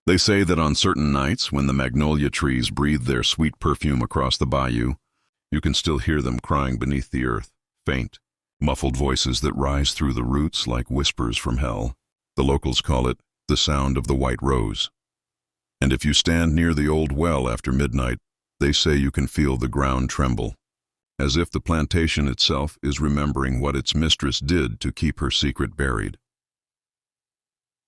They say that on certain nights, when the magnolia trees breathe their sweet perfume across the bayou, you can still hear them crying beneath the earth, faint, muffled voices that rise through the roots like whispers from hell. The locals call it the sound of the White Rose. And if you stand near the old well after midnight, they say you can feel the ground tremble, as if the plantation itself is remembering what its mistress did to keep her secret buried.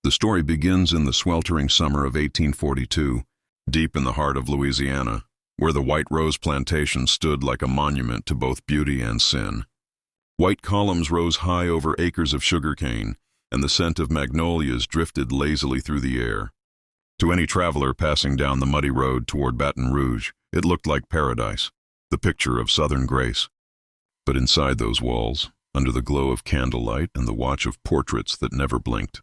The story begins in the sweltering summer of 1842, deep in the heart of Louisiana, where the White Rose Plantation stood like a monument to both beauty and sin. White columns rose high over acres of sugarcane, and the scent of magnolias drifted lazily through the air. To any traveler passing down the muddy road toward Baton Rouge, it looked like paradise, the picture of Southern grace. But inside those walls, under the glow of candlelight and the watch of portraits that never blinked,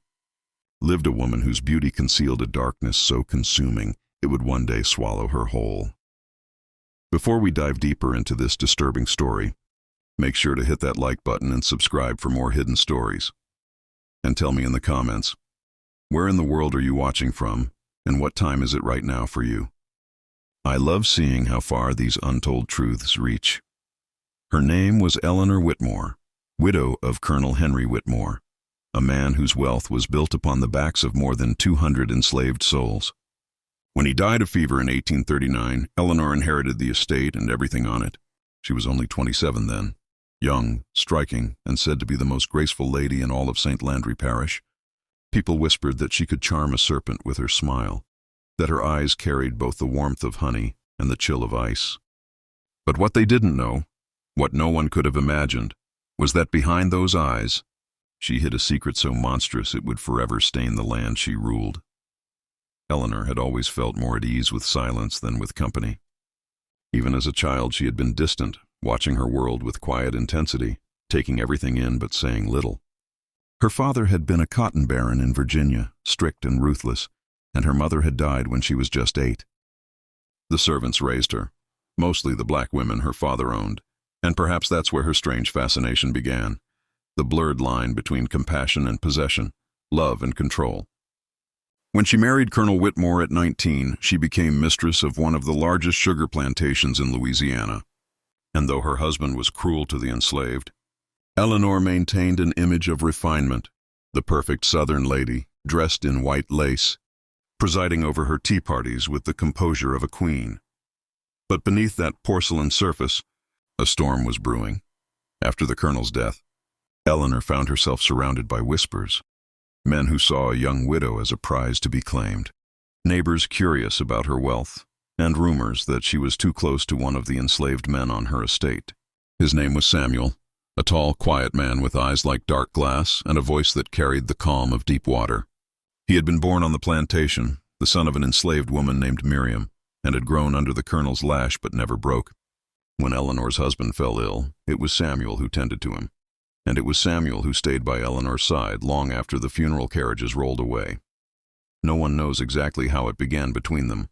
lived a woman whose beauty concealed a darkness so consuming it would one day swallow her whole. Before we dive deeper into this disturbing story, make sure to hit that like button and subscribe for more hidden stories. And tell me in the comments, where in the world are you watching from, and what time is it right now for you? I love seeing how far these untold truths reach. Her name was Eleanor Whitmore, widow of Colonel Henry Whitmore, a man whose wealth was built upon the backs of more than 200 enslaved souls. When he died of fever in 1839, Eleanor inherited the estate and everything on it. She was only 27 then, young, striking, and said to be the most graceful lady in all of St. Landry Parish. People whispered that she could charm a serpent with her smile, that her eyes carried both the warmth of honey and the chill of ice. But what they didn't know, what no one could have imagined, was that behind those eyes, she hid a secret so monstrous it would forever stain the land she ruled. Eleanor had always felt more at ease with silence than with company. Even as a child, she had been distant, watching her world with quiet intensity, taking everything in but saying little. Her father had been a cotton baron in Virginia, strict and ruthless, and her mother had died when she was just 8. The servants raised her, mostly the black women her father owned, and perhaps that's where her strange fascination began. The blurred line between compassion and possession, love and control. When she married Colonel Whitmore at 19, she became mistress of one of the largest sugar plantations in Louisiana. And though her husband was cruel to the enslaved, Eleanor maintained an image of refinement, the perfect Southern lady, dressed in white lace, presiding over her tea parties with the composure of a queen. But beneath that porcelain surface, a storm was brewing. After the colonel's death, Eleanor found herself surrounded by whispers, men who saw a young widow as a prize to be claimed, neighbors curious about her wealth, and rumors that she was too close to one of the enslaved men on her estate. His name was Samuel, a tall, quiet man with eyes like dark glass and a voice that carried the calm of deep water. He had been born on the plantation, the son of an enslaved woman named Miriam, and had grown under the colonel's lash but never broke. When Eleanor's husband fell ill, it was Samuel who tended to him. And it was Samuel who stayed by Eleanor's side long after the funeral carriages rolled away. No one knows exactly how it began between them.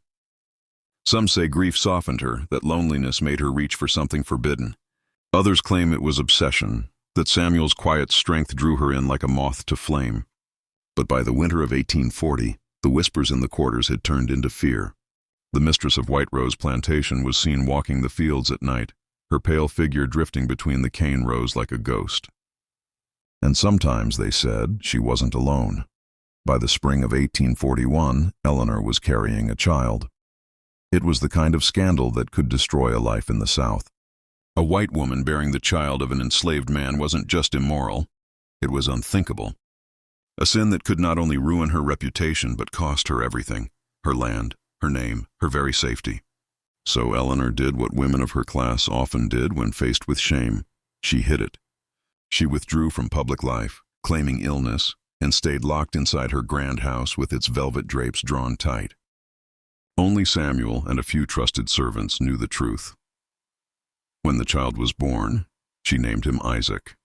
Some say grief softened her, that loneliness made her reach for something forbidden. Others claim it was obsession, that Samuel's quiet strength drew her in like a moth to flame. But by the winter of 1840, the whispers in the quarters had turned into fear. The mistress of White Rose Plantation was seen walking the fields at night, her pale figure drifting between the cane rows like a ghost. And sometimes, they said, she wasn't alone. By the spring of 1841, Eleanor was carrying a child. It was the kind of scandal that could destroy a life in the South. A white woman bearing the child of an enslaved man wasn't just immoral, it was unthinkable. A sin that could not only ruin her reputation but cost her everything, her land, her name, her very safety. So Eleanor did what women of her class often did when faced with shame. She hid it. She withdrew from public life, claiming illness, and stayed locked inside her grand house with its velvet drapes drawn tight. Only Samuel and a few trusted servants knew the truth. When the child was born, she named him Isaac.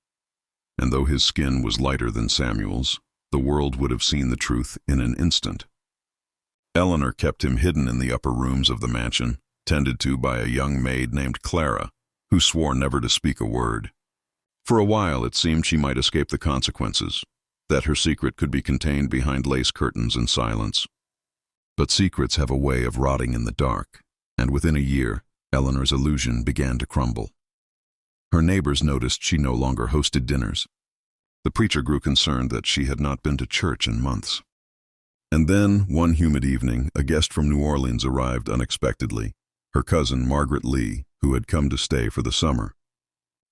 And though his skin was lighter than Samuel's, the world would have seen the truth in an instant. Eleanor kept him hidden in the upper rooms of the mansion, tended to by a young maid named Clara, who swore never to speak a word. For a while it seemed she might escape the consequences, that her secret could be contained behind lace curtains and silence. But secrets have a way of rotting in the dark, and within a year, Eleanor's illusion began to crumble. Her neighbors noticed she no longer hosted dinners. The preacher grew concerned that she had not been to church in months. And then, one humid evening, a guest from New Orleans arrived unexpectedly, her cousin Margaret Lee, who had come to stay for the summer.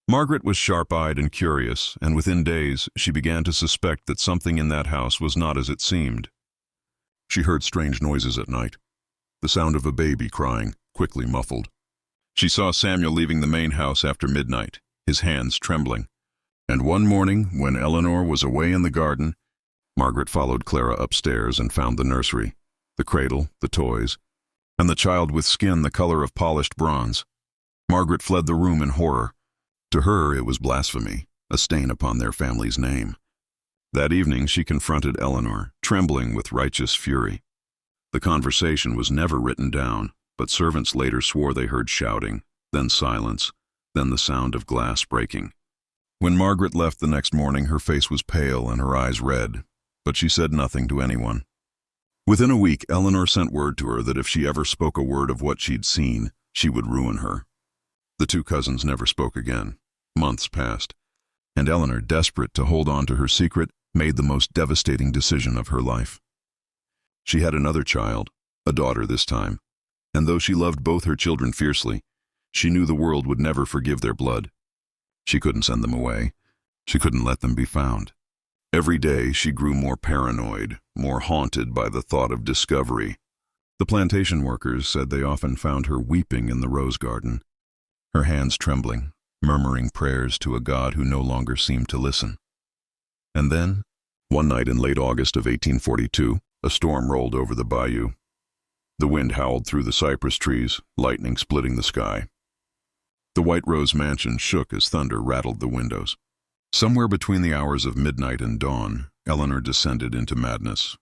Margaret was sharp-eyed and curious, and within days she began to suspect that something in that house was not as it seemed. She heard strange noises at night, the sound of a baby crying, quickly muffled. She saw Samuel leaving the main house after midnight, his hands trembling. And one morning, when Eleanor was away in the garden, Margaret followed Clara upstairs and found the nursery, the cradle, the toys, and the child with skin the color of polished bronze. Margaret fled the room in horror. To her, it was blasphemy, a stain upon their family's name. That evening, she confronted Eleanor, trembling with righteous fury. The conversation was never written down, but servants later swore they heard shouting, then silence, then the sound of glass breaking. When Margaret left the next morning, her face was pale and her eyes red, but she said nothing to anyone. Within a week, Eleanor sent word to her that if she ever spoke a word of what she'd seen, she would ruin her. The two cousins never spoke again. Months passed, and Eleanor, desperate to hold on to her secret, made the most devastating decision of her life. She had another child, a daughter this time, and though she loved both her children fiercely, she knew the world would never forgive their blood. She couldn't send them away. She couldn't let them be found. Every day she grew more paranoid, more haunted by the thought of discovery. The plantation workers said they often found her weeping in the rose garden, her hands trembling, murmuring prayers to a God who no longer seemed to listen. And then, one night in late August of 1842, a storm rolled over the bayou. The wind howled through the cypress trees, lightning splitting the sky. The White Rose mansion shook as thunder rattled the windows. Somewhere between the hours of midnight and dawn, Eleanor descended into madness.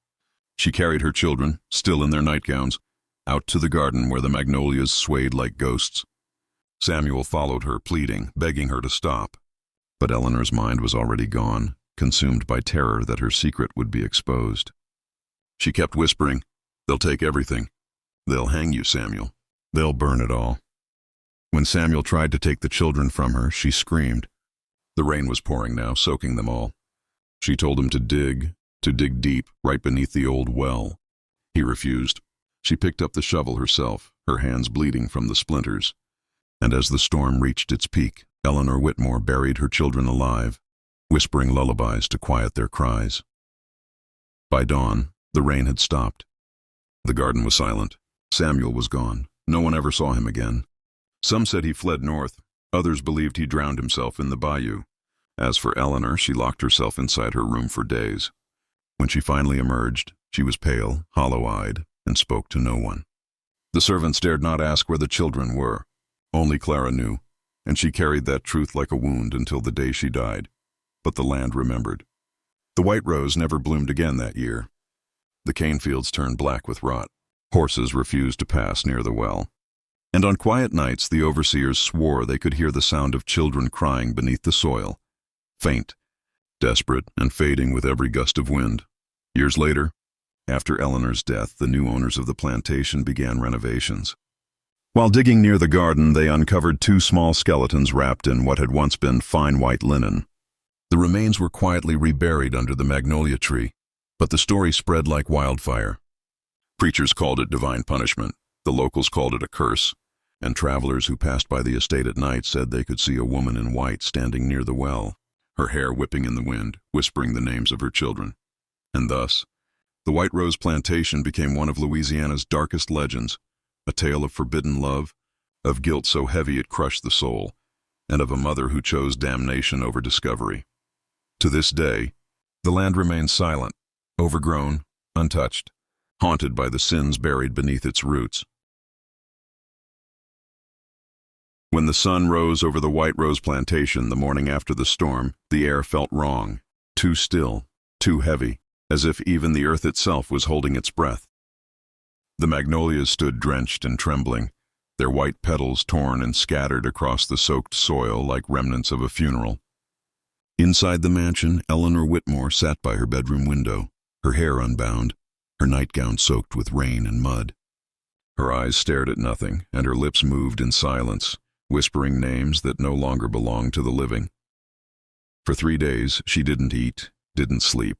She carried her children, still in their nightgowns, out to the garden where the magnolias swayed like ghosts. Samuel followed her, pleading, begging her to stop. But Eleanor's mind was already gone, consumed by terror that her secret would be exposed. She kept whispering, "They'll take everything. They'll hang you, Samuel. They'll burn it all." When Samuel tried to take the children from her, she screamed. The rain was pouring now, soaking them all. She told him to dig deep, right beneath the old well. He refused. She picked up the shovel herself, her hands bleeding from the splinters. And as the storm reached its peak, Eleanor Whitmore buried her children alive, whispering lullabies to quiet their cries. By dawn, the rain had stopped. The garden was silent. Samuel was gone. No one ever saw him again. Some said he fled north. Others believed he drowned himself in the bayou. As for Eleanor, she locked herself inside her room for days. When she finally emerged, she was pale, hollow-eyed, and spoke to no one. The servants dared not ask where the children were. Only Clara knew, and she carried that truth like a wound until the day she died. But the land remembered. The white rose never bloomed again that year. The cane fields turned black with rot. Horses refused to pass near the well. And on quiet nights, the overseers swore they could hear the sound of children crying beneath the soil, faint, desperate, and fading with every gust of wind. Years later, after Eleanor's death, the new owners of the plantation began renovations. While digging near the garden, they uncovered two small skeletons wrapped in what had once been fine white linen. The remains were quietly reburied under the magnolia tree, but the story spread like wildfire. Preachers called it divine punishment, the locals called it a curse, and travelers who passed by the estate at night said they could see a woman in white standing near the well, her hair whipping in the wind, whispering the names of her children. And thus, the White Rose Plantation became one of Louisiana's darkest legends, a tale of forbidden love, of guilt so heavy it crushed the soul, and of a mother who chose damnation over discovery. To this day, the land remains silent, overgrown, untouched, haunted by the sins buried beneath its roots. When the sun rose over the White Rose Plantation the morning after the storm, the air felt wrong, too still, too heavy, as if even the earth itself was holding its breath. The magnolias stood drenched and trembling, their white petals torn and scattered across the soaked soil like remnants of a funeral. Inside the mansion, Eleanor Whitmore sat by her bedroom window, her hair unbound, her nightgown soaked with rain and mud. Her eyes stared at nothing, and her lips moved in silence, whispering names that no longer belonged to the living. For 3 days, she didn't eat, didn't sleep.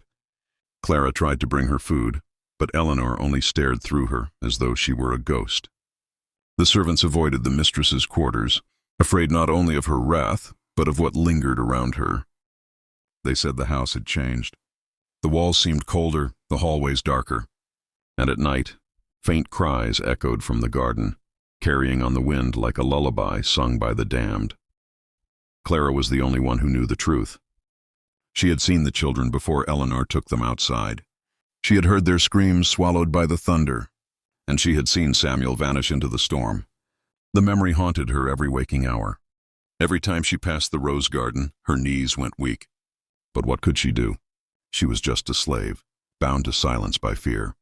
Clara tried to bring her food, but Eleanor only stared through her as though she were a ghost. The servants avoided the mistress's quarters, afraid not only of her wrath, but of what lingered around her. They said the house had changed. The walls seemed colder, the hallways darker, and at night, faint cries echoed from the garden, carrying on the wind like a lullaby sung by the damned. Clara was the only one who knew the truth. She had seen the children before Eleanor took them outside. She had heard their screams swallowed by the thunder, and she had seen Samuel vanish into the storm. The memory haunted her every waking hour. Every time she passed the rose garden, her knees went weak. But what could she do? She was just a slave, bound to silence by fear.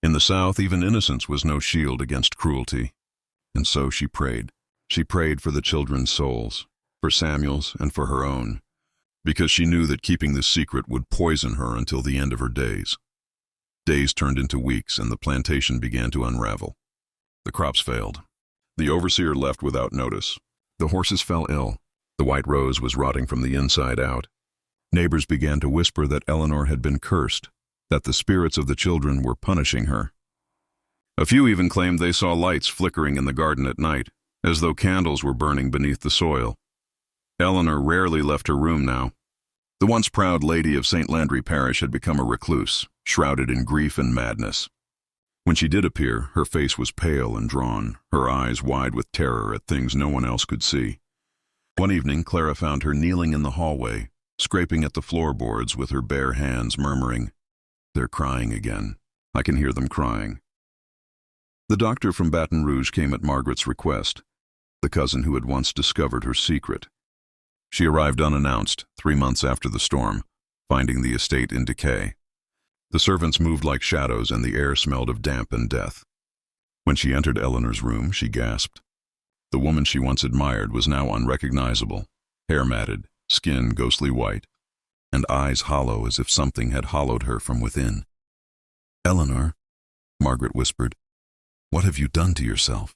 In the South, even innocence was no shield against cruelty. And so she prayed. She prayed for the children's souls, for Samuel's and for her own, because she knew that keeping this secret would poison her until the end of her days. Days turned into weeks, and the plantation began to unravel. The crops failed. The overseer left without notice. The horses fell ill. The White Rose was rotting from the inside out. Neighbors began to whisper that Eleanor had been cursed, that the spirits of the children were punishing her. A few even claimed they saw lights flickering in the garden at night, as though candles were burning beneath the soil. Eleanor rarely left her room now. The once proud lady of St. Landry Parish had become a recluse, shrouded in grief and madness. When she did appear, her face was pale and drawn, her eyes wide with terror at things no one else could see. One evening, Clara found her kneeling in the hallway, scraping at the floorboards with her bare hands, murmuring, "They're crying again. I can hear them crying." The doctor from Baton Rouge came at Margaret's request, the cousin who had once discovered her secret. She arrived unannounced, 3 months after the storm, finding the estate in decay. The servants moved like shadows, and the air smelled of damp and death. When she entered Eleanor's room, she gasped. The woman she once admired was now unrecognizable, hair matted, skin ghostly white, and eyes hollow as if something had hollowed her from within. "Eleanor," Margaret whispered, "what have you done to yourself?"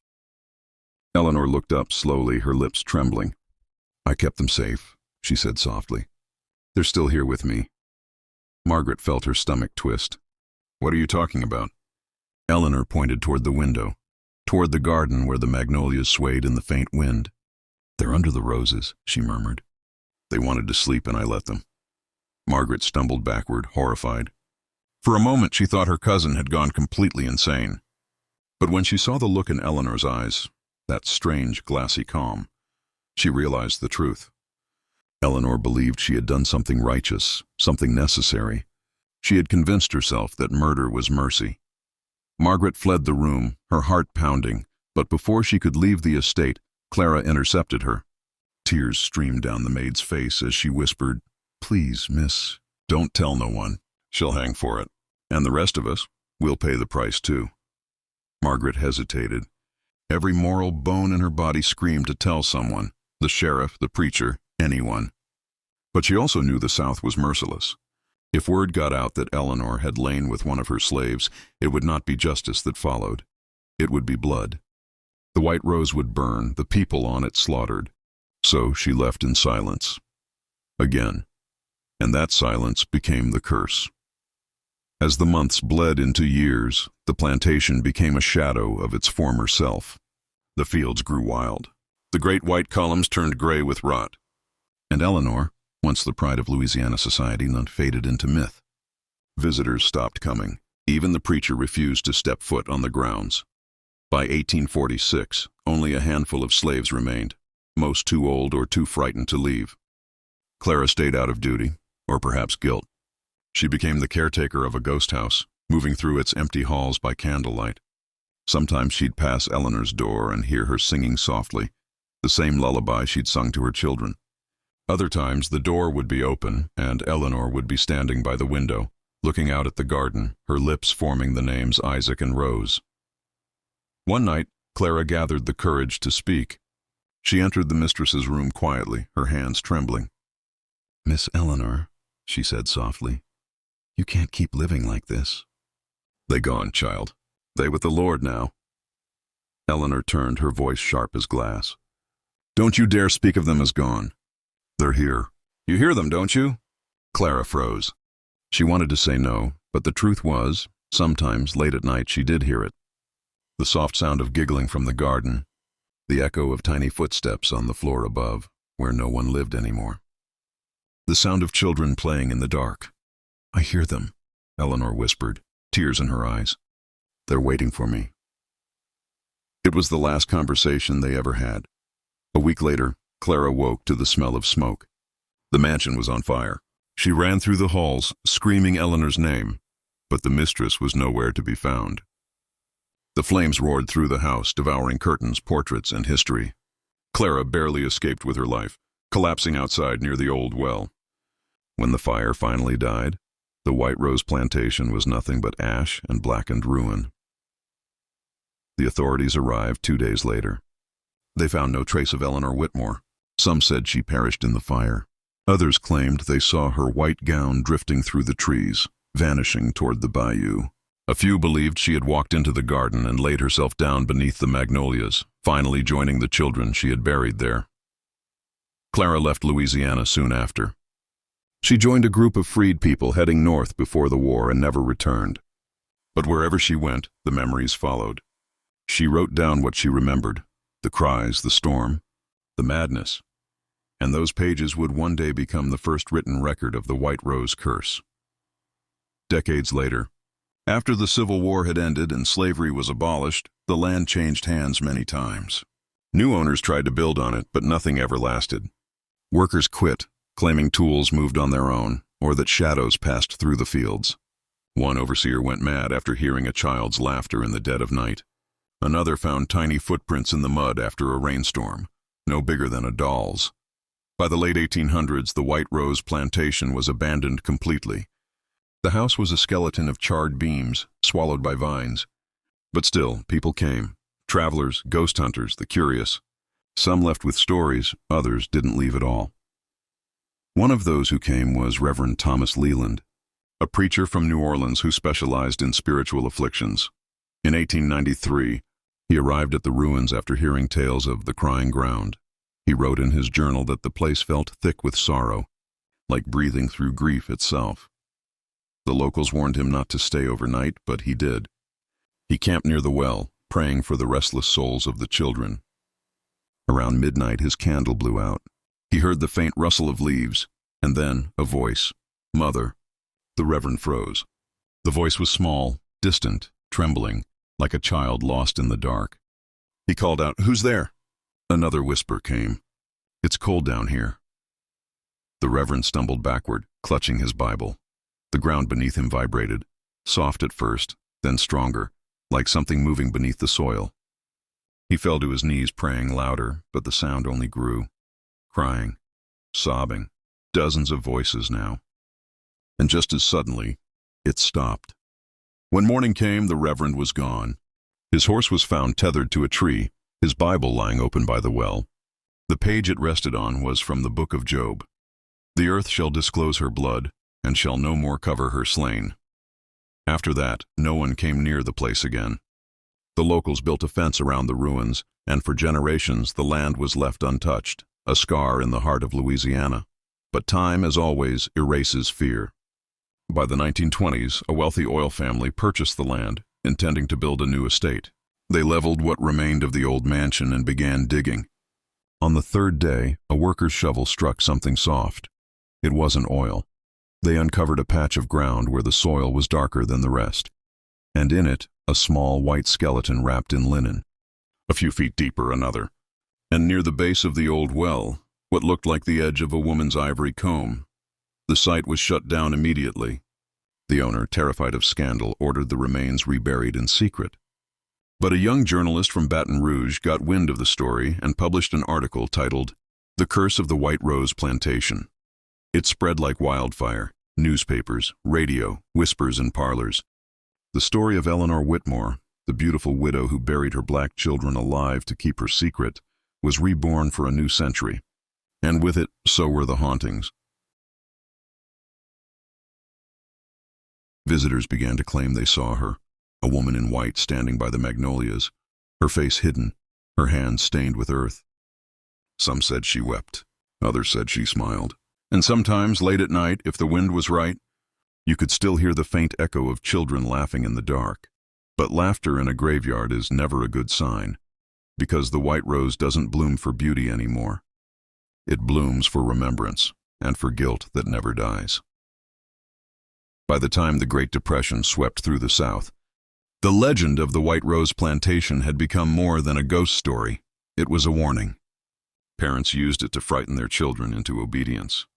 Eleanor looked up slowly, her lips trembling. "I kept them safe," she said softly. "They're still here with me." Margaret felt her stomach twist. "What are you talking about?" Eleanor pointed toward the window, toward the garden where the magnolias swayed in the faint wind. "They're under the roses," she murmured. "They wanted to sleep and I let them." Margaret stumbled backward, horrified. For a moment she thought her cousin had gone completely insane. But when she saw the look in Eleanor's eyes, that strange, glassy calm, she realized the truth. Eleanor believed she had done something righteous, something necessary. She had convinced herself that murder was mercy. Margaret fled the room, her heart pounding, but before she could leave the estate, Clara intercepted her. Tears streamed down the maid's face as she whispered, "Please, miss, don't tell no one. She'll hang for it. And the rest of us, we'll pay the price too." Margaret hesitated. Every moral bone in her body screamed to tell someone, the sheriff, the preacher, anyone. But she also knew the South was merciless. If word got out that Eleanor had lain with one of her slaves, it would not be justice that followed. It would be blood. The White Rose would burn, the people on it slaughtered. So she left in silence. Again. And that silence became the curse. As the months bled into years, the plantation became a shadow of its former self. The fields grew wild. The great white columns turned gray with rot. And Eleanor, once the pride of Louisiana society, faded into myth. Visitors stopped coming. Even the preacher refused to step foot on the grounds. By 1846, only a handful of slaves remained, most too old or too frightened to leave. Clara stayed out of duty, or perhaps guilt. She became the caretaker of a ghost house, moving through its empty halls by candlelight. Sometimes she'd pass Eleanor's door and hear her singing softly, the same lullaby she'd sung to her children. Other times the door would be open, and Eleanor would be standing by the window, looking out at the garden, her lips forming the names Isaac and Rose. One night, Clara gathered the courage to speak. She entered the mistress's room quietly, her hands trembling. "Miss Eleanor," she said softly, "you can't keep living like this." They gone, child. They with the Lord now. Eleanor turned, her voice sharp as glass. Don't you dare speak of them as gone. They're here. You hear them, don't you? Clara froze. She wanted to say no, but the truth was, sometimes late at night she did hear it. The soft sound of giggling from the garden, the echo of tiny footsteps on the floor above, where no one lived anymore. The sound of children playing in the dark. I hear them, Eleanor whispered, tears in her eyes. They're waiting for me. It was the last conversation they ever had. A week later, Clara woke to the smell of smoke. The mansion was on fire. She ran through the halls, screaming Eleanor's name, but the mistress was nowhere to be found. The flames roared through the house, devouring curtains, portraits, and history. Clara barely escaped with her life, collapsing outside near the old well. When the fire finally died, the White Rose Plantation was nothing but ash and blackened ruin. The authorities arrived 2 days later. They found no trace of Eleanor Whitmore. Some said she perished in the fire. Others claimed they saw her white gown drifting through the trees, vanishing toward the bayou. A few believed she had walked into the garden and laid herself down beneath the magnolias, finally joining the children she had buried there. Clara left Louisiana soon after. She joined a group of freed people heading north before the war and never returned. But wherever she went, the memories followed. She wrote down what she remembered, the cries, the storm, the madness, and those pages would one day become the first written record of the White Rose curse. Decades later, after the Civil War had ended and slavery was abolished, the land changed hands many times. New owners tried to build on it, but nothing ever lasted. Workers quit, claiming tools moved on their own, or that shadows passed through the fields. One overseer went mad after hearing a child's laughter in the dead of night. Another found tiny footprints in the mud after a rainstorm, no bigger than a doll's. By the late 1800s, the White Rose Plantation was abandoned completely. The house was a skeleton of charred beams, swallowed by vines. But still, people came. Travelers, ghost hunters, the curious. Some left with stories, others didn't leave at all. One of those who came was Reverend Thomas Leland, a preacher from New Orleans who specialized in spiritual afflictions. In 1893, he arrived at the ruins after hearing tales of the crying ground. He wrote in his journal that the place felt thick with sorrow, like breathing through grief itself. The locals warned him not to stay overnight, but he did. He camped near the well, praying for the restless souls of the children. Around midnight, his candle blew out. He heard the faint rustle of leaves, and then a voice. Mother. The Reverend froze. The voice was small, distant, trembling, like a child lost in the dark. He called out, "Who's there?" Another whisper came. "It's cold down here." The Reverend stumbled backward, clutching his Bible. The ground beneath him vibrated, soft at first, then stronger, like something moving beneath the soil. He fell to his knees, praying louder, but the sound only grew. Crying, sobbing, dozens of voices now. And just as suddenly, it stopped. When morning came, the Reverend was gone. His horse was found tethered to a tree, his Bible lying open by the well. The page it rested on was from the book of Job. The earth shall disclose her blood, and shall no more cover her slain. After that, no one came near the place again. The locals built a fence around the ruins, and for generations the land was left untouched, a scar in the heart of Louisiana. But time, as always, erases fear. By the 1920s, a wealthy oil family purchased the land, intending to build a new estate. They leveled what remained of the old mansion and began digging. On the third day, a worker's shovel struck something soft. It wasn't oil. They uncovered a patch of ground where the soil was darker than the rest, and in it, a small white skeleton wrapped in linen. A few feet deeper, another. And near the base of the old well, what looked like the edge of a woman's ivory comb. The site was shut down immediately. The owner, terrified of scandal, ordered the remains reburied in secret. But a young journalist from Baton Rouge got wind of the story and published an article titled, "The Curse of the White Rose Plantation." It spread like wildfire, newspapers, radio, whispers in parlors. The story of Eleanor Whitmore, the beautiful widow who buried her black children alive to keep her secret, was reborn for a new century. And with it, so were the hauntings. Visitors began to claim they saw her, A woman in white standing by the magnolias, her face hidden, her hands stained with earth. Some said she wept, others said she smiled. And sometimes, late at night, if the wind was right, you could still hear the faint echo of children laughing in the dark. But laughter in a graveyard is never a good sign, because the white rose doesn't bloom for beauty anymore. It blooms for remembrance and for guilt that never dies. By the time the Great Depression swept through the South, the legend of the White Rose Plantation had become more than a ghost story. It was a warning. Parents used it to frighten their children into obedience,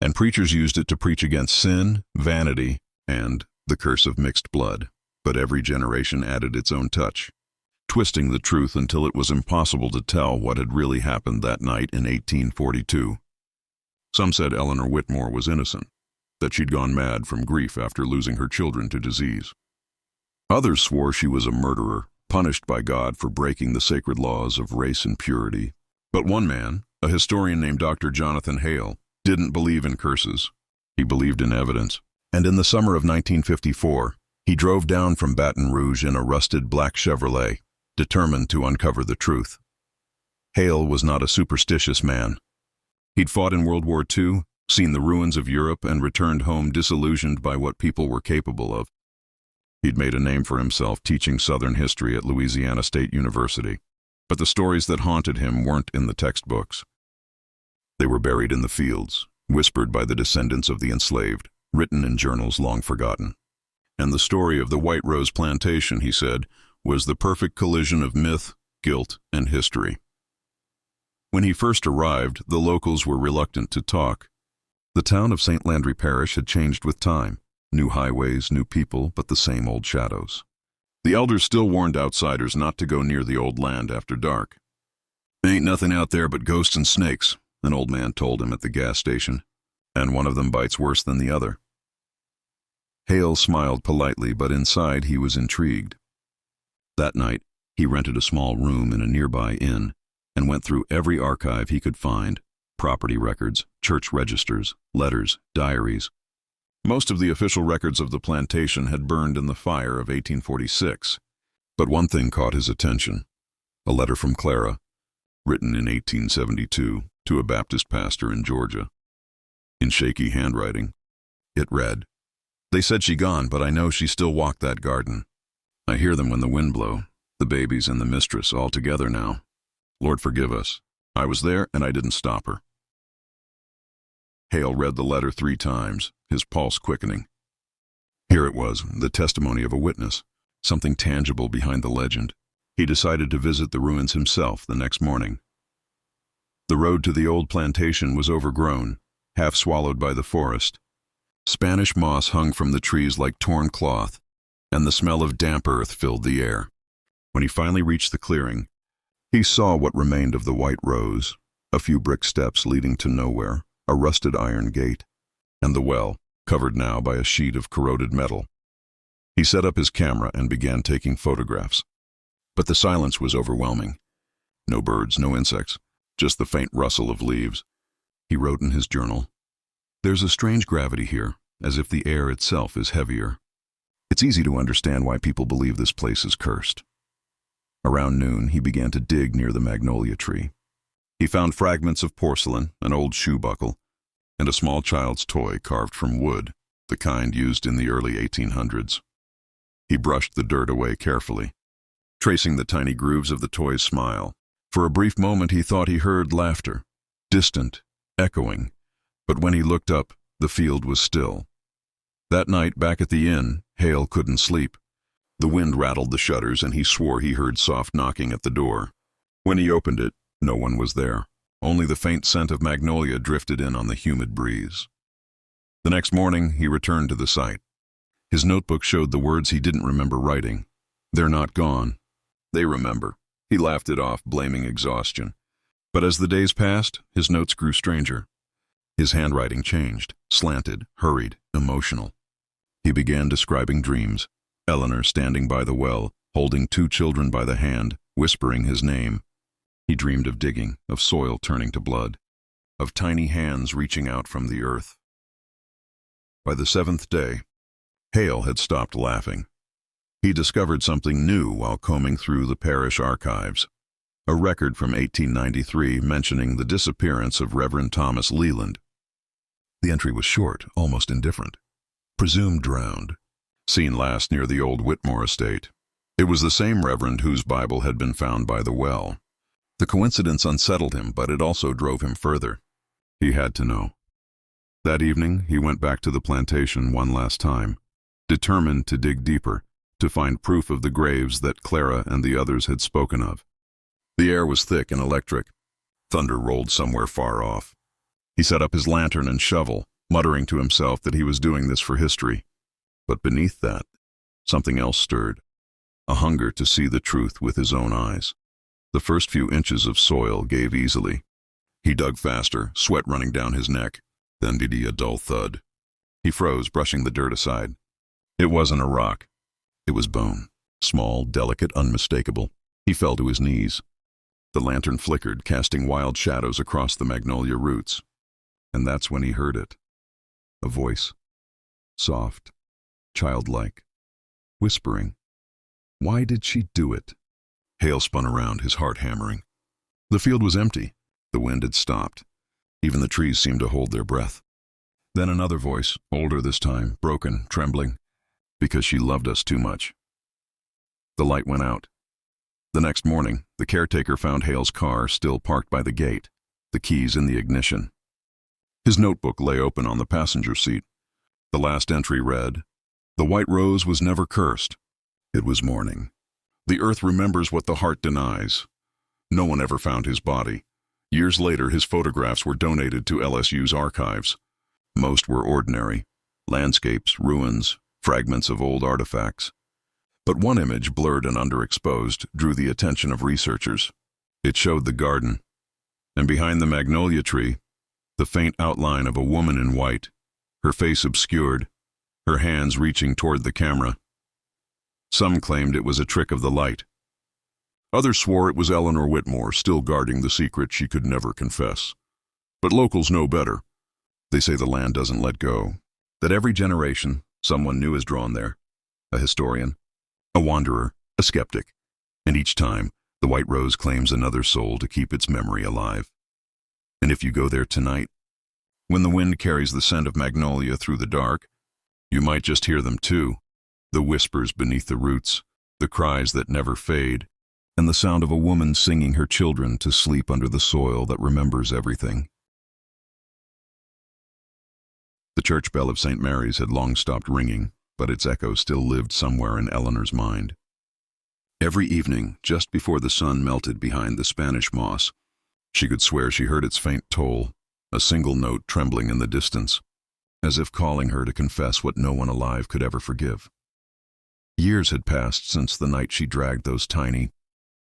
and preachers used it to preach against sin, vanity, and the curse of mixed blood. But every generation added its own touch, twisting the truth until it was impossible to tell what had really happened that night in 1842. Some said Eleanor Whitmore was innocent, that she'd gone mad from grief after losing her children to disease. Others swore she was a murderer, punished by God for breaking the sacred laws of race and purity. But one man, a historian named Dr. Jonathan Hale, didn't believe in curses. He believed in evidence. And in the summer of 1954, he drove down from Baton Rouge in a rusted black Chevrolet, determined to uncover the truth. Hale was not a superstitious man. He'd fought in World War II, seen the ruins of Europe, and returned home disillusioned by what people were capable of. He'd made a name for himself teaching Southern history at Louisiana State University, but the stories that haunted him weren't in the textbooks. They were buried in the fields, whispered by the descendants of the enslaved, written in journals long forgotten. And the story of the White Rose Plantation, he said, was the perfect collision of myth, guilt, and history. When he first arrived, the locals were reluctant to talk. The town of St. Landry Parish had changed with time. New highways, new people, but the same old shadows. The elders still warned outsiders not to go near the old land after dark. "Ain't nothing out there but ghosts and snakes," an old man told him at the gas station, "and one of them bites worse than the other." Hale smiled politely, but inside he was intrigued. That night, he rented a small room in a nearby inn and went through every archive he could find: property records, church registers, letters, diaries. Most of the official records of the plantation had burned in the fire of 1846, but one thing caught his attention: a letter from Clara, written in 1872 to a Baptist pastor in Georgia. In shaky handwriting, it read, "They said she gone, but I know she still walked that garden. I hear them when the wind blow, the babies and the mistress all together now. Lord forgive us. I was there and I didn't stop her." Hale read the letter 3 times, his pulse quickening. Here it was, the testimony of a witness, something tangible behind the legend. He decided to visit the ruins himself the next morning. The road to the old plantation was overgrown, half swallowed by the forest. Spanish moss hung from the trees like torn cloth, and the smell of damp earth filled the air. When he finally reached the clearing, he saw what remained of the White Rose: a few brick steps leading to nowhere, a rusted iron gate, and the well, covered now by a sheet of corroded metal. He set up his camera and began taking photographs. But the silence was overwhelming. No birds, no insects, just the faint rustle of leaves. He wrote in his journal, "There's a strange gravity here, as if the air itself is heavier. It's easy to understand why people believe this place is cursed." Around noon, he began to dig near the magnolia tree. He found fragments of porcelain, an old shoe buckle, and a small child's toy carved from wood, the kind used in the early 1800s. He brushed the dirt away carefully, tracing the tiny grooves of the toy's smile. For a brief moment he thought he heard laughter, distant, echoing, but when he looked up, the field was still. That night, back at the inn, Hale couldn't sleep. The wind rattled the shutters and he swore he heard soft knocking at the door. When he opened it, no one was there. Only the faint scent of magnolia drifted in on the humid breeze. The next morning, he returned to the site. His notebook showed the words he didn't remember writing. "They're not gone. They remember." He laughed it off, blaming exhaustion. But as the days passed, his notes grew stranger. His handwriting changed, slanted, hurried, emotional. He began describing dreams: Eleanor standing by the well, holding 2 children by the hand, whispering his name. He dreamed of digging, of soil turning to blood, of tiny hands reaching out from the earth. By the 7th day, Hale had stopped laughing. He discovered something new while combing through the parish archives. A record from 1893 mentioning the disappearance of Reverend Thomas Leland. The entry was short, almost indifferent. Presumed drowned. Seen last near the old Whitmore estate. It was the same reverend whose Bible had been found by the well. The coincidence unsettled him, but it also drove him further. He had to know. That evening, he went back to the plantation one last time, determined to dig deeper, to find proof of the graves that Clara and the others had spoken of. The air was thick and electric. Thunder rolled somewhere far off. He set up his lantern and shovel, muttering to himself that he was doing this for history. But beneath that, something else stirred, a hunger to see the truth with his own eyes. The first few inches of soil gave easily. He dug faster, sweat running down his neck. Then did he a dull thud. He froze, brushing the dirt aside. It wasn't a rock. It was bone, small, delicate, unmistakable. He fell to his knees. The lantern flickered, casting wild shadows across the magnolia roots. And that's when he heard it. A voice. Soft, childlike, whispering. Why did she do it? Hale spun around, his heart hammering. The field was empty. The wind had stopped. Even the trees seemed to hold their breath. Then another voice, older this time, broken, trembling. Because she loved us too much. The light went out. The next morning, the caretaker found Hale's car still parked by the gate, the keys in the ignition. His notebook lay open on the passenger seat. The last entry read, "The White Rose was never cursed. It was mourning. The earth remembers what the heart denies." No one ever found his body. Years later, his photographs were donated to LSU's archives. Most were ordinary. Landscapes, ruins, fragments of old artifacts. But one image, blurred and underexposed, drew the attention of researchers. It showed the garden, and behind the magnolia tree, the faint outline of a woman in white, her face obscured, her hands reaching toward the camera. Some claimed it was a trick of the light. Others swore it was Eleanor Whitmore still guarding the secret she could never confess. But locals know better. They say the land doesn't let go, that every generation, someone new is drawn there, a historian, a wanderer, a skeptic, and each time, the White Rose claims another soul to keep its memory alive. And if you go there tonight, when the wind carries the scent of magnolia through the dark, you might just hear them too, the whispers beneath the roots, the cries that never fade, and the sound of a woman singing her children to sleep under the soil that remembers everything. The church bell of St. Mary's had long stopped ringing, but its echo still lived somewhere in Eleanor's mind. Every evening, just before the sun melted behind the Spanish moss, she could swear she heard its faint toll, a single note trembling in the distance, as if calling her to confess what no one alive could ever forgive. Years had passed since the night she dragged those tiny,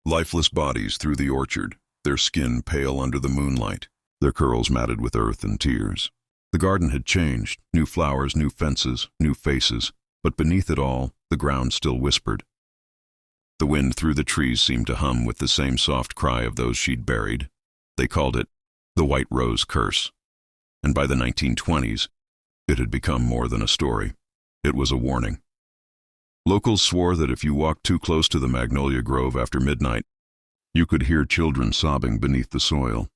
lifeless bodies through the orchard, their skin pale under the moonlight, their curls matted with earth and tears. The garden had changed, new flowers, new fences, new faces, but beneath it all, the ground still whispered. The wind through the trees seemed to hum with the same soft cry of those she'd buried. They called it the White Rose Curse. And by the 1920s, it had become more than a story. It was a warning. Locals swore that if you walked too close to the magnolia grove after midnight, you could hear children sobbing beneath the soil.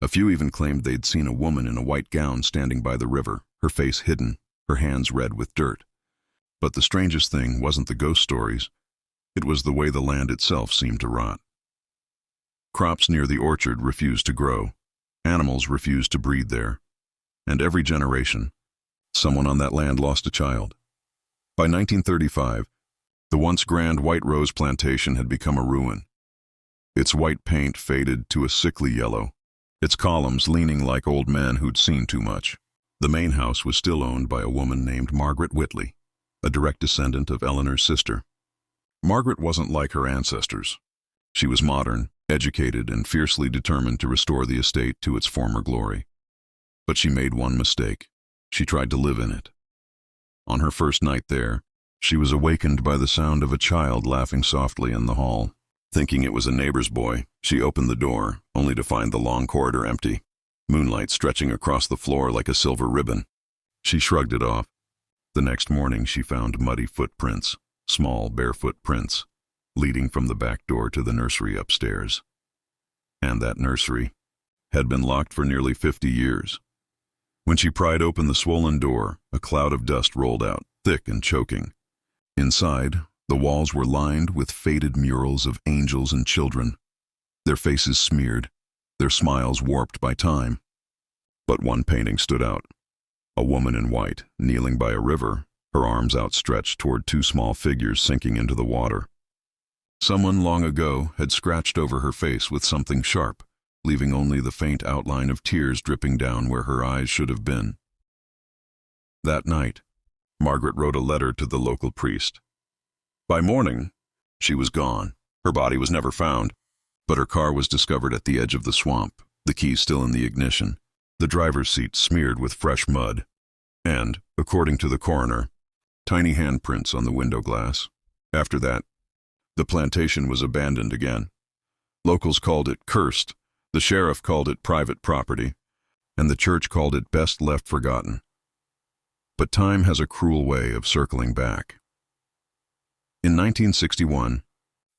A few even claimed they'd seen a woman in a white gown standing by the river, her face hidden, her hands red with dirt. But the strangest thing wasn't the ghost stories. It was the way the land itself seemed to rot. Crops near the orchard refused to grow. Animals refused to breed there. And every generation, someone on that land lost a child. By 1935, the once grand White Rose Plantation had become a ruin. Its white paint faded to a sickly yellow, its columns leaning like old men who'd seen too much. The main house was still owned by a woman named Margaret Whitley, a direct descendant of Eleanor's sister. Margaret wasn't like her ancestors. She was modern, educated, and fiercely determined to restore the estate to its former glory. But she made one mistake. She tried to live in it. On her first night there, she was awakened by the sound of a child laughing softly in the hall. Thinking it was a neighbor's boy, she opened the door, only to find the long corridor empty, moonlight stretching across the floor like a silver ribbon. She shrugged it off. The next morning she found muddy footprints, small, barefoot prints, leading from the back door to the nursery upstairs. And that nursery had been locked for nearly 50 years. When she pried open the swollen door, a cloud of dust rolled out, thick and choking. Inside, the walls were lined with faded murals of angels and children, their faces smeared, their smiles warped by time. But one painting stood out. A woman in white, kneeling by a river, her arms outstretched toward two small figures sinking into the water. Someone long ago had scratched over her face with something sharp, leaving only the faint outline of tears dripping down where her eyes should have been. That night, Margaret wrote a letter to the local priest. By morning, she was gone. Her body was never found, but her car was discovered at the edge of the swamp, the key still in the ignition, the driver's seat smeared with fresh mud, and, according to the coroner, tiny handprints on the window glass. After that, the plantation was abandoned again. Locals called it cursed, the sheriff called it private property, and the church called it best left forgotten. But time has a cruel way of circling back. In 1961,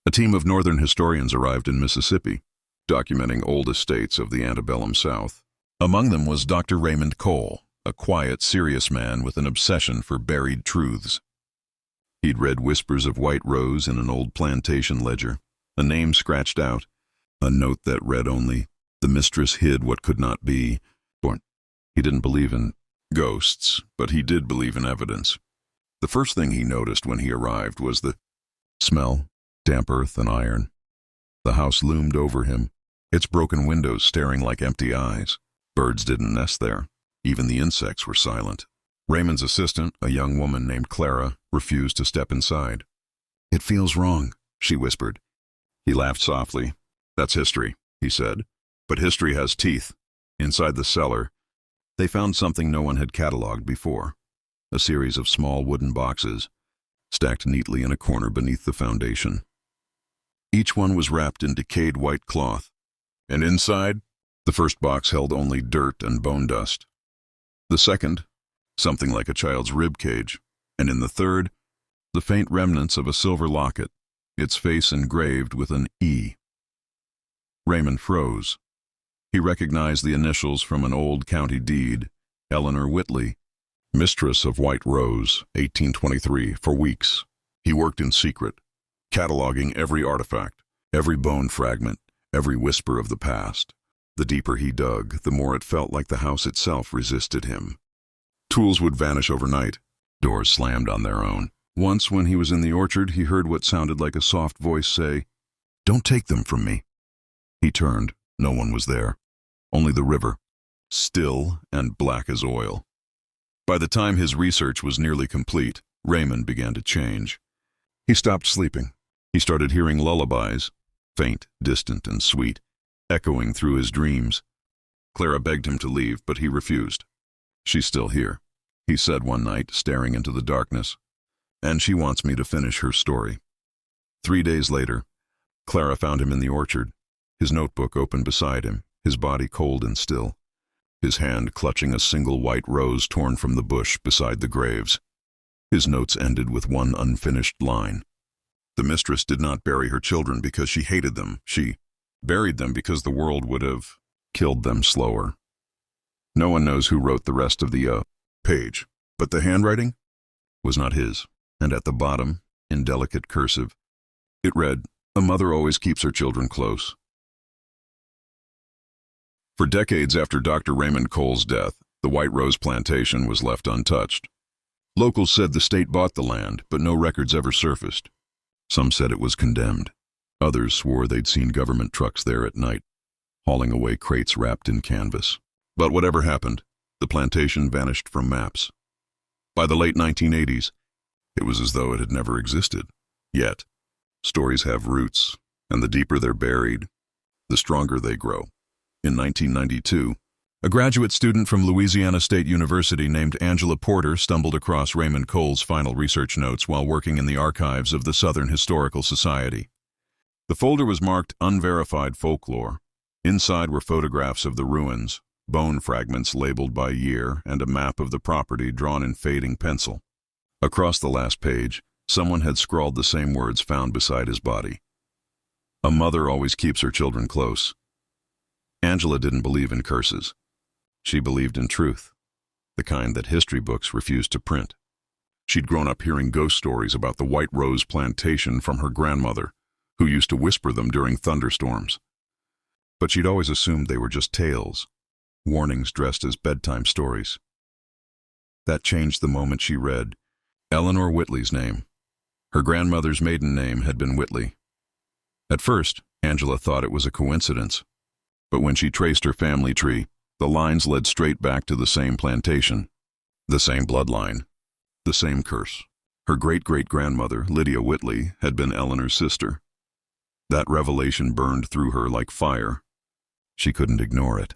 a team of northern historians arrived in Mississippi, documenting old estates of the antebellum South. Among them was Dr. Raymond Cole, a quiet, serious man with an obsession for buried truths. He'd read whispers of White Rose in an old plantation ledger, a name scratched out, a note that read only, "The mistress hid what could not be." He didn't believe in ghosts, but he did believe in evidence. The first thing he noticed when he arrived was the smell, damp earth and iron. The house loomed over him, its broken windows staring like empty eyes. Birds didn't nest there. Even the insects were silent. Raymond's assistant, a young woman named Clara, refused to step inside. "It feels wrong," she whispered. He laughed softly. "That's history," he said. "But history has teeth." Inside the cellar, they found something no one had catalogued before. A series of small wooden boxes, stacked neatly in a corner beneath the foundation. Each one was wrapped in decayed white cloth, and inside, the first box held only dirt and bone dust. The second, something like a child's rib cage, and in the third, the faint remnants of a silver locket, its face engraved with an E. Raymond froze. He recognized the initials from an old county deed, Eleanor Whitley, mistress of White Rose, 1823, for weeks. He worked in secret, cataloging every artifact, every bone fragment, every whisper of the past. The deeper he dug, the more it felt like the house itself resisted him. Tools would vanish overnight. Doors slammed on their own. Once, when he was in the orchard, he heard what sounded like a soft voice say, "Don't take them from me." He turned. No one was there. Only the river, still and black as oil. By the time his research was nearly complete, Raymond began to change. He stopped sleeping. He started hearing lullabies, faint, distant, and sweet, echoing through his dreams. Clara begged him to leave, but he refused. "She's still here," he said one night, staring into the darkness. "And she wants me to finish her story." 3 days later, Clara found him in the orchard, his notebook open beside him, his body cold and still, his hand clutching a single white rose torn from the bush beside the graves. His notes ended with one unfinished line. The mistress did not bury her children because she hated them. She buried them because the world would have killed them slower. No one knows who wrote the rest of the page, but the handwriting was not his, and at the bottom, in delicate cursive, it read, "A mother always keeps her children close." For decades after Dr. Raymond Cole's death, the White Rose Plantation was left untouched. Locals said the state bought the land, but no records ever surfaced. Some said it was condemned. Others swore they'd seen government trucks there at night, hauling away crates wrapped in canvas. But whatever happened, the plantation vanished from maps. By the late 1980s, it was as though it had never existed. Yet, stories have roots, and the deeper they're buried, the stronger they grow. In 1992, a graduate student from Louisiana State University named Angela Porter stumbled across Raymond Cole's final research notes while working in the archives of the Southern Historical Society. The folder was marked Unverified Folklore. Inside were photographs of the ruins, bone fragments labeled by year, and a map of the property drawn in fading pencil. Across the last page, Someone had scrawled the same words found beside his body. A mother always keeps her children close. Angela didn't believe in curses. She believed in truth, the kind that history books refused to print. She'd grown up hearing ghost stories about the White Rose Plantation from her grandmother, who used to whisper them during thunderstorms. But she'd always assumed they were just tales, warnings dressed as bedtime stories. That changed the moment she read Eleanor Whitley's name. Her grandmother's maiden name had been Whitley. At first, Angela thought it was a coincidence, but when she traced her family tree, the lines led straight back to the same plantation, the same bloodline, the same curse. Her great-great-grandmother, Lydia Whitley, had been Eleanor's sister. That revelation burned through her like fire. She couldn't ignore it.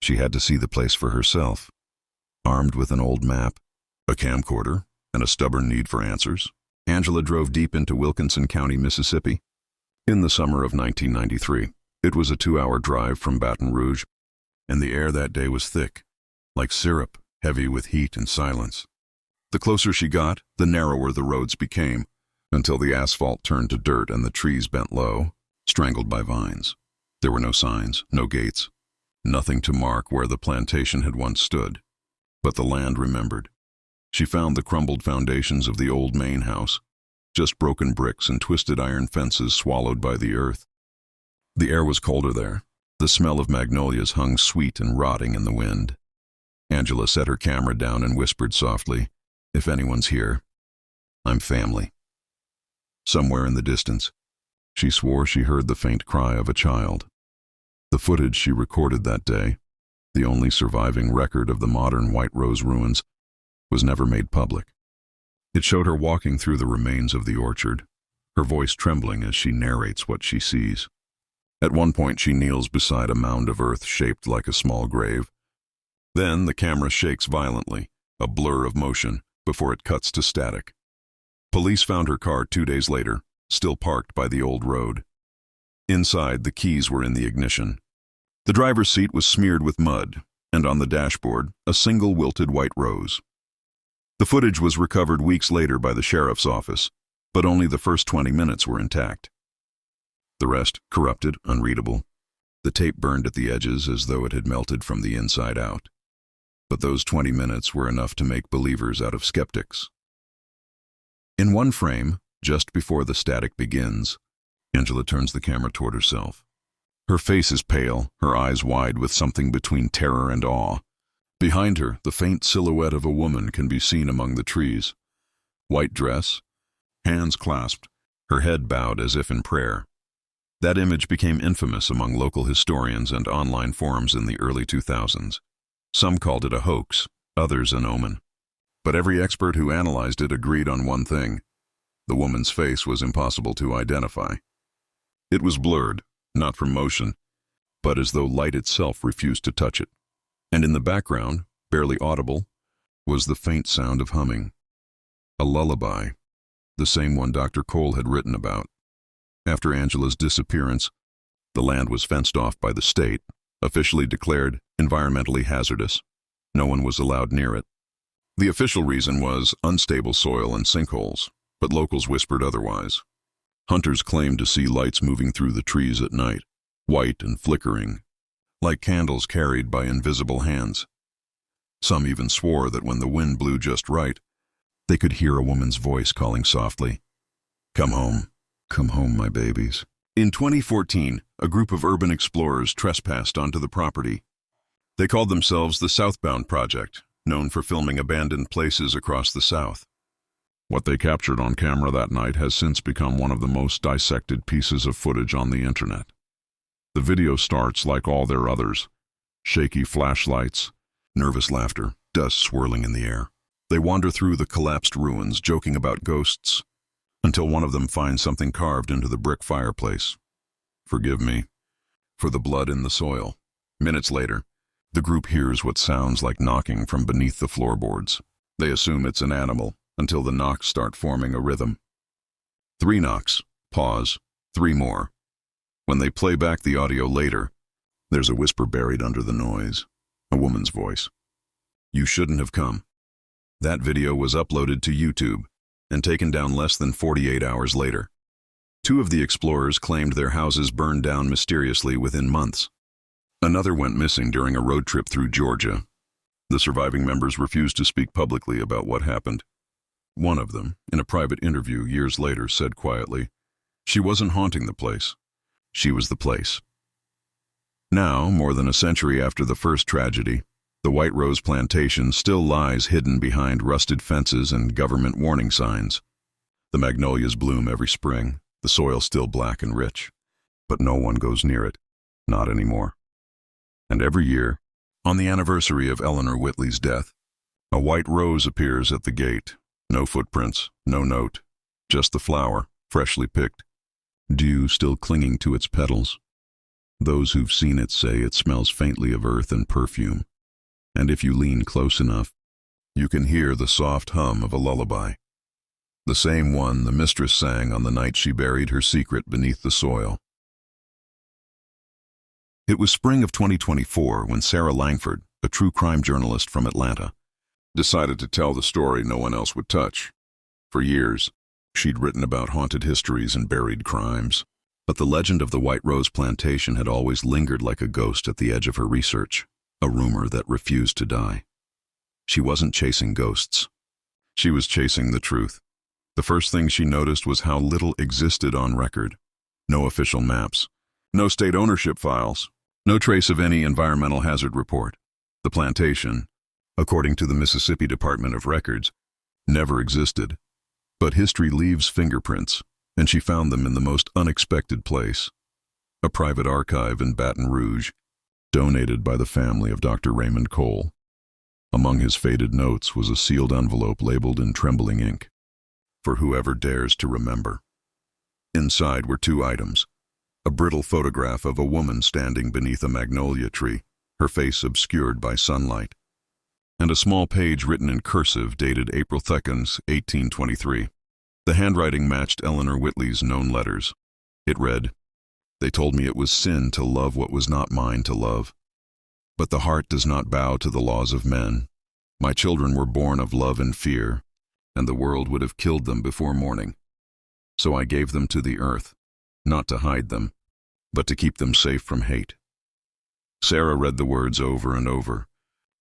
She had to see the place for herself. Armed with an old map, a camcorder, and a stubborn need for answers, Angela drove deep into Wilkinson County, Mississippi. In the summer of 1993, it was a 2-hour drive from Baton Rouge, and the air that day was thick, like syrup, heavy with heat and silence. The closer she got, the narrower the roads became, until the asphalt turned to dirt and the trees bent low, strangled by vines. There were no signs, no gates, nothing to mark where the plantation had once stood. But the land remembered. She found the crumbled foundations of the old main house, just broken bricks and twisted iron fences swallowed by the earth. The air was colder there. The smell of magnolias hung sweet and rotting in the wind. Angela set her camera down and whispered softly, "If anyone's here, I'm family." Somewhere in the distance, she swore she heard the faint cry of a child. The footage she recorded that day, the only surviving record of the modern White Rose ruins, was never made public. It showed her walking through the remains of the orchard, her voice trembling as she narrates what she sees. At one point she kneels beside a mound of earth shaped like a small grave. Then the camera shakes violently, a blur of motion, before it cuts to static. Police found her car 2 days later, still parked by the old road. Inside, the keys were in the ignition. The driver's seat was smeared with mud, and on the dashboard, a single wilted white rose. The footage was recovered weeks later by the sheriff's office, but only the first 20 minutes were intact. The rest, corrupted, unreadable. The tape burned at the edges as though it had melted from the inside out. But those 20 minutes were enough to make believers out of skeptics. In one frame, just before the static begins, Angela turns the camera toward herself. Her face is pale, her eyes wide with something between terror and awe. Behind her, the faint silhouette of a woman can be seen among the trees. White dress, hands clasped, her head bowed as if in prayer. That image became infamous among local historians and online forums in the early 2000s. Some called it a hoax, others an omen. But every expert who analyzed it agreed on one thing: the woman's face was impossible to identify. It was blurred, not from motion, but as though light itself refused to touch it. And in the background, barely audible, was the faint sound of humming. A lullaby, the same one Dr. Cole had written about. After Angela's disappearance, the land was fenced off by the state, officially declared environmentally hazardous. No one was allowed near it. The official reason was unstable soil and sinkholes, but locals whispered otherwise. Hunters claimed to see lights moving through the trees at night, white and flickering, like candles carried by invisible hands. Some even swore that when the wind blew just right, they could hear a woman's voice calling softly, "Come home. Come home, my babies." In 2014, a group of urban explorers trespassed onto the property. They called themselves the Southbound Project, known for filming abandoned places across the South. What they captured on camera that night has since become one of the most dissected pieces of footage on the internet. The video starts like all their others: shaky flashlights, nervous laughter, dust swirling in the air. They wander through the collapsed ruins, joking about ghosts, until one of them finds something carved into the brick fireplace. Forgive me for the blood in the soil. Minutes later, the group hears what sounds like knocking from beneath the floorboards. They assume it's an animal, until the knocks start forming a rhythm. 3 knocks, pause, 3 more. When they play back the audio later, there's a whisper buried under the noise, a woman's voice. "You shouldn't have come." That video was uploaded to YouTube. and taken down less than 48 hours later. Two of the explorers claimed their houses burned down mysteriously within months. Another went missing during a road trip through Georgia. The surviving members refused to speak publicly about what happened. One of them, in a private interview years later, said quietly, "She wasn't haunting the place. She was the place." Now, more than a century after the first tragedy, the White Rose Plantation still lies hidden behind rusted fences and government warning signs. The magnolias bloom every spring, the soil still black and rich, but no one goes near it, not anymore. And every year, on the anniversary of Eleanor Whitley's death, a white rose appears at the gate. No footprints, no note, just the flower, freshly picked, dew still clinging to its petals. Those who've seen it say it smells faintly of earth and perfume, and if you lean close enough, you can hear the soft hum of a lullaby. The same one the mistress sang on the night she buried her secret beneath the soil. It was spring of 2024 when Sarah Langford, a true crime journalist from Atlanta, decided to tell the story no one else would touch. For years, she'd written about haunted histories and buried crimes, but the legend of the White Rose Plantation had always lingered like a ghost at the edge of her research, a rumor that refused to die. She wasn't chasing ghosts. She was chasing the truth. The first thing she noticed was how little existed on record. No official maps, no state ownership files, no trace of any environmental hazard report. The plantation, according to the Mississippi Department of Records, never existed. But history leaves fingerprints, and she found them in the most unexpected place. A private archive in Baton Rouge, donated by the family of Dr. Raymond Cole. Among his faded notes was a sealed envelope labeled in trembling ink, "For whoever dares to remember." Inside were two items: a brittle photograph of a woman standing beneath a magnolia tree, her face obscured by sunlight, and a small page written in cursive dated April 2nd, 1823. The handwriting matched Eleanor Whitley's known letters. It read, "They told me it was sin to love what was not mine to love. But the heart does not bow to the laws of men. My children were born of love and fear, and the world would have killed them before morning. So I gave them to the earth, not to hide them, but to keep them safe from hate." Sarah read the words over and over,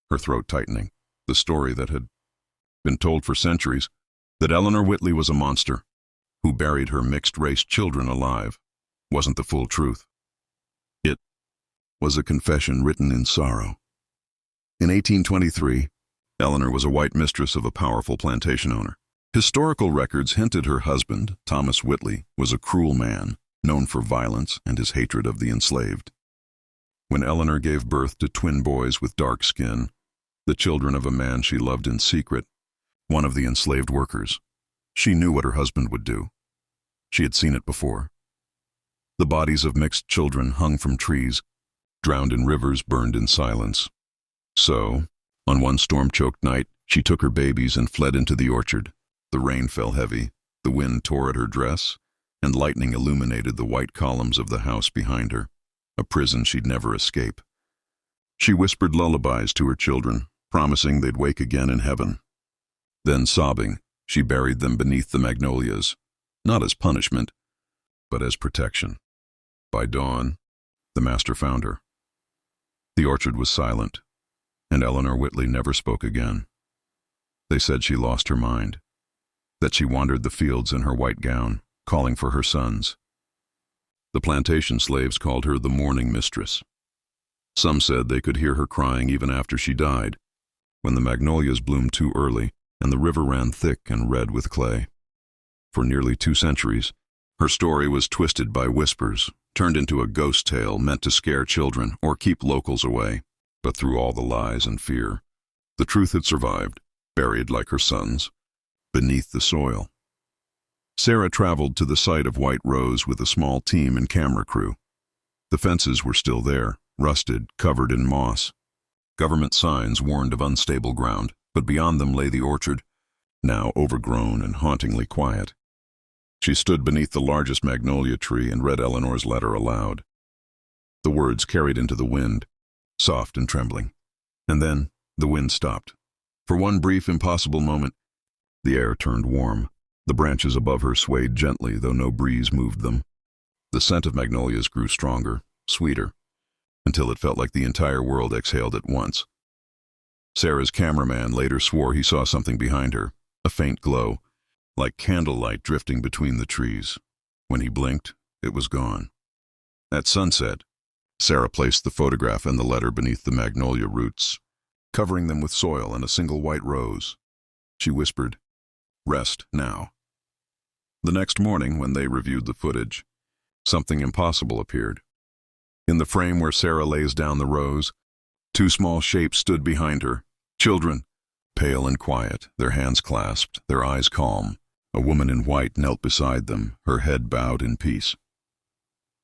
her throat tightening. The story that had been told for centuries, that Eleanor Whitley was a monster who buried her mixed-race children alive, wasn't the full truth. It was a confession written in sorrow. In 1823, Eleanor was a white mistress of a powerful plantation owner. Historical records hinted her husband, Thomas Whitley, was a cruel man, known for violence and his hatred of the enslaved. When Eleanor gave birth to twin boys with dark skin, the children of a man she loved in secret, one of the enslaved workers, she knew what her husband would do. She had seen it before. The bodies of mixed children hung from trees, drowned in rivers, burned in silence. So, on one storm-choked night, she took her babies and fled into the orchard. The rain fell heavy, the wind tore at her dress, and lightning illuminated the white columns of the house behind her, a prison she'd never escape. She whispered lullabies to her children, promising they'd wake again in heaven. Then, sobbing, she buried them beneath the magnolias, not as punishment, but as protection. By dawn, the master found her. The orchard was silent, and Eleanor Whitley never spoke again. They said she lost her mind, that she wandered the fields in her white gown, calling for her sons. The plantation slaves called her the mourning mistress. Some said they could hear her crying even after she died, when the magnolias bloomed too early and the river ran thick and red with clay. For nearly 2 centuries, her story was twisted by whispers, turned into a ghost tale meant to scare children or keep locals away. But through all the lies and fear, the truth had survived, buried like her sons, beneath the soil. Sarah traveled to the site of White Rose with a small team and camera crew. The fences were still there, rusted, covered in moss. Government signs warned of unstable ground, but beyond them lay the orchard, now overgrown and hauntingly quiet. She stood beneath the largest magnolia tree and read Eleanor's letter aloud. The words carried into the wind, soft and trembling. And then the wind stopped. For one brief, impossible moment, the air turned warm. The branches above her swayed gently, though no breeze moved them. The scent of magnolias grew stronger, sweeter, until it felt like the entire world exhaled at once. Sarah's cameraman later swore he saw something behind her, a faint glow, like candlelight drifting between the trees. When he blinked, it was gone. At sunset, Sarah placed the photograph and the letter beneath the magnolia roots, covering them with soil and a single white rose. She whispered, "Rest now." The next morning, when they reviewed the footage, something impossible appeared. In the frame where Sarah lays down the rose, two small shapes stood behind her, children, pale and quiet, their hands clasped, their eyes calm. A woman in white knelt beside them, her head bowed in peace.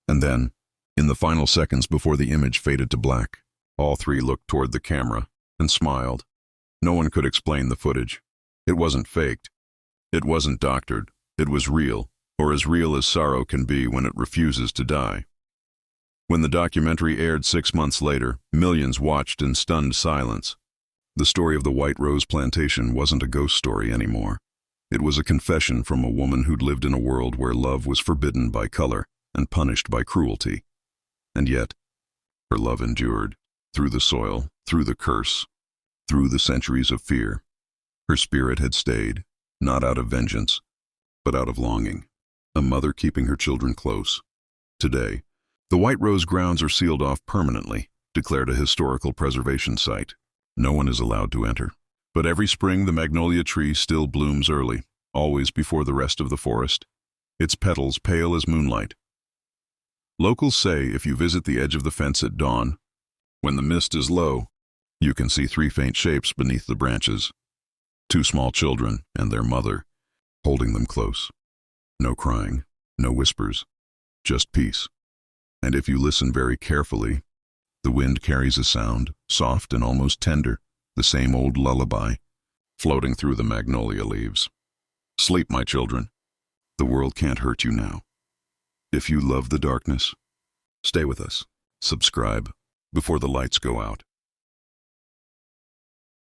And then, in the final seconds before the image faded to black, all three looked toward the camera and smiled. No one could explain the footage. It wasn't faked. It wasn't doctored. It was real, or as real as sorrow can be when it refuses to die. When the documentary aired 6 months later, millions watched in stunned silence. The story of the White Rose Plantation wasn't a ghost story anymore. It was a confession from a woman who'd lived in a world where love was forbidden by color and punished by cruelty. And yet, her love endured, through the soil, through the curse, through the centuries of fear. Her spirit had stayed, not out of vengeance, but out of longing, a mother keeping her children close. Today, the White Rose grounds are sealed off permanently, declared a historical preservation site. No one is allowed to enter. But every spring the magnolia tree still blooms early, always before the rest of the forest, its petals pale as moonlight. Locals say if you visit the edge of the fence at dawn, when the mist is low, you can see three faint shapes beneath the branches. Two small children and their mother, holding them close. No crying, no whispers, just peace. And if you listen very carefully, the wind carries a sound, soft and almost tender, the same old lullaby, floating through the magnolia leaves. Sleep, my children. The world can't hurt you now. If you love the darkness, stay with us. Subscribe before the lights go out.